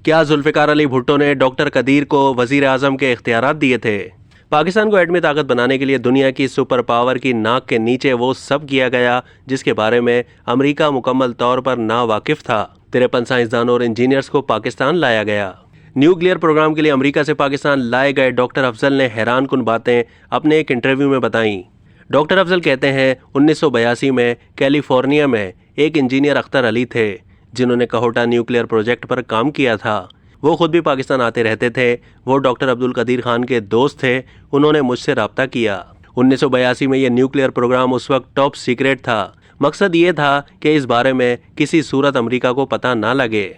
کیا ذوالفقار علی بھٹو نے ڈاکٹر قدیر کو وزیر اعظم کے اختیارات دیے تھے؟ پاکستان کو ایٹمی طاقت بنانے کے لیے دنیا کی سپر پاور کی ناک کے نیچے وہ سب کیا گیا جس کے بارے میں امریکہ مکمل طور پر نا واقف تھا۔ 53 سائنسدانوں اور انجینئرز کو پاکستان لایا گیا۔ نیوکلیئر پروگرام کے لیے امریکہ سے پاکستان لائے گئے ڈاکٹر افضل نے حیران کن باتیں اپنے ایک انٹرویو میں بتائیں۔ ڈاکٹر افضل کہتے ہیں 1982 میں کیلیفورنیا میں ایک انجینئر اختر علی تھے جنہوں نے کہوٹہ نیوکلیئر پروجیکٹ پر کام کیا تھا۔ وہ خود بھی پاکستان آتے رہتے تھے۔ وہ ڈاکٹر عبدالقدیر خان کے دوست تھے۔ انہوں نے مجھ سے رابطہ کیا۔ 1982 میں یہ نیوکلیئر پروگرام اس وقت ٹاپ سیکریٹ تھا۔ مقصد یہ تھا کہ اس بارے میں کسی صورت امریکہ کو پتہ نہ لگے۔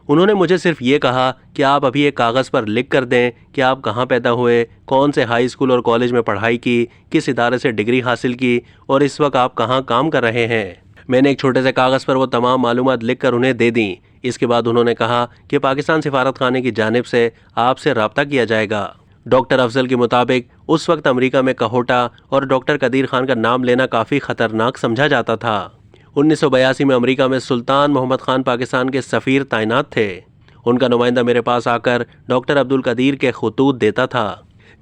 انہوں نے مجھے صرف یہ کہا کہ آپ ابھی ایک کاغذ پر لکھ کر دیں کہ آپ کہاں پیدا ہوئے، کون سے ہائی اسکول اور کالج میں پڑھائی کی، کس ادارے سے ڈگری حاصل کی اور اس وقت آپ کہاں کام کر رہے ہیں۔ میں نے ایک چھوٹے سے کاغذ پر وہ تمام معلومات لکھ کر انہیں دے دیں۔ اس کے بعد انہوں نے کہا کہ پاکستان سفارت خانے کی جانب سے آپ سے رابطہ کیا جائے گا۔ ڈاکٹر افضل کے مطابق اس وقت امریکہ میں کہوٹہ اور ڈاکٹر قدیر خان کا نام لینا کافی خطرناک سمجھا جاتا تھا۔ 1982 میں امریکہ میں سلطان محمد خان پاکستان کے سفیر تعینات تھے۔ ان کا نمائندہ میرے پاس آ کر ڈاکٹر عبدالقدیر کے خطوط دیتا تھا۔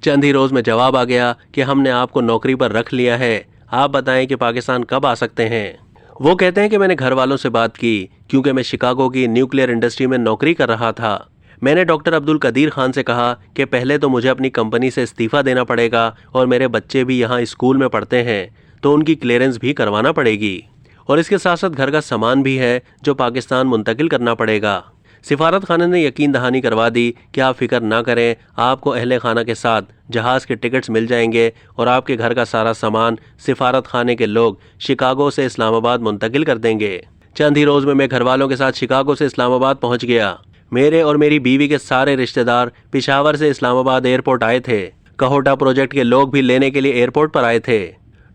چند ہی روز میں جواب آ گیا کہ ہم نے آپ کو نوکری پر رکھ لیا ہے، آپ بتائیں کہ پاکستان کب آ سکتے ہیں۔ وہ کہتے ہیں کہ میں نے گھر والوں سے بات کی کیونکہ میں شکاگو کی نیوکلیئر انڈسٹری میں نوکری کر رہا تھا۔ میں نے ڈاکٹر عبدالقدیر خان سے کہا کہ پہلے تو مجھے اپنی کمپنی سے استعفیٰ دینا پڑے گا اور میرے بچے بھی یہاں اسکول میں پڑھتے ہیں تو ان کی کلیئرنس بھی کروانا پڑے گی، اور اس کے ساتھ ساتھ گھر کا سامان بھی ہے جو پاکستان منتقل کرنا پڑے گا۔ سفارت خانے نے یقین دہانی کروا دی کہ آپ فکر نہ کریں، آپ کو اہل خانہ کے ساتھ جہاز کے ٹکٹس مل جائیں گے اور آپ کے گھر کا سارا سامان سفارت خانے کے لوگ شکاگو سے اسلام آباد منتقل کر دیں گے۔ چند ہی روز میں گھر والوں کے ساتھ شکاگو سے اسلام آباد پہنچ گیا۔ میرے اور میری بیوی کے سارے رشتہ دار پشاور سے اسلام آباد ایئرپورٹ آئے تھے۔ کہوٹہ پروجیکٹ کے لوگ بھی لینے کے لیے ایئرپورٹ پر آئے تھے۔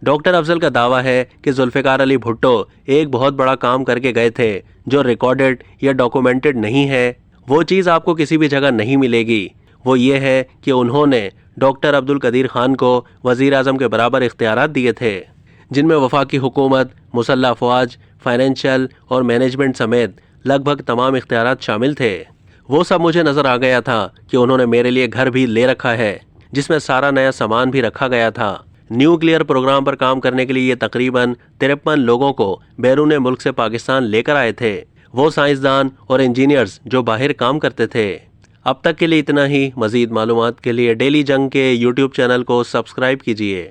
ڈاکٹر افضل کا دعویٰ ہے کہ ذوالفقار علی بھٹو ایک بہت بڑا کام کر کے گئے تھے جو ریکارڈڈ یا ڈاکومنٹڈ نہیں ہے۔ وہ چیز آپ کو کسی بھی جگہ نہیں ملے گی۔ وہ یہ ہے کہ انہوں نے ڈاکٹر عبدالقدیر خان کو وزیر اعظم کے برابر اختیارات دیے تھے، جن میں وفاقی حکومت، مسلح افواج، فائنینشیل اور مینجمنٹ سمیت لگ بھگ تمام اختیارات شامل تھے۔ وہ سب مجھے نظر آ گیا تھا کہ انہوں نے میرے لیے گھر بھی لے رکھا ہے جس میں سارا نیا سامان بھی رکھا گیا تھا۔ نیوکلیئر پروگرام پر کام کرنے کے لیے یہ تقریباً 53 لوگوں کو بیرون ملک سے پاکستان لے کر آئے تھے، وہ سائنسدان اور انجینئرز جو باہر کام کرتے تھے۔ اب تک کے لیے اتنا ہی۔ مزید معلومات کے لیے ڈیلی جنگ کے یوٹیوب چینل کو سبسکرائب کیجیے۔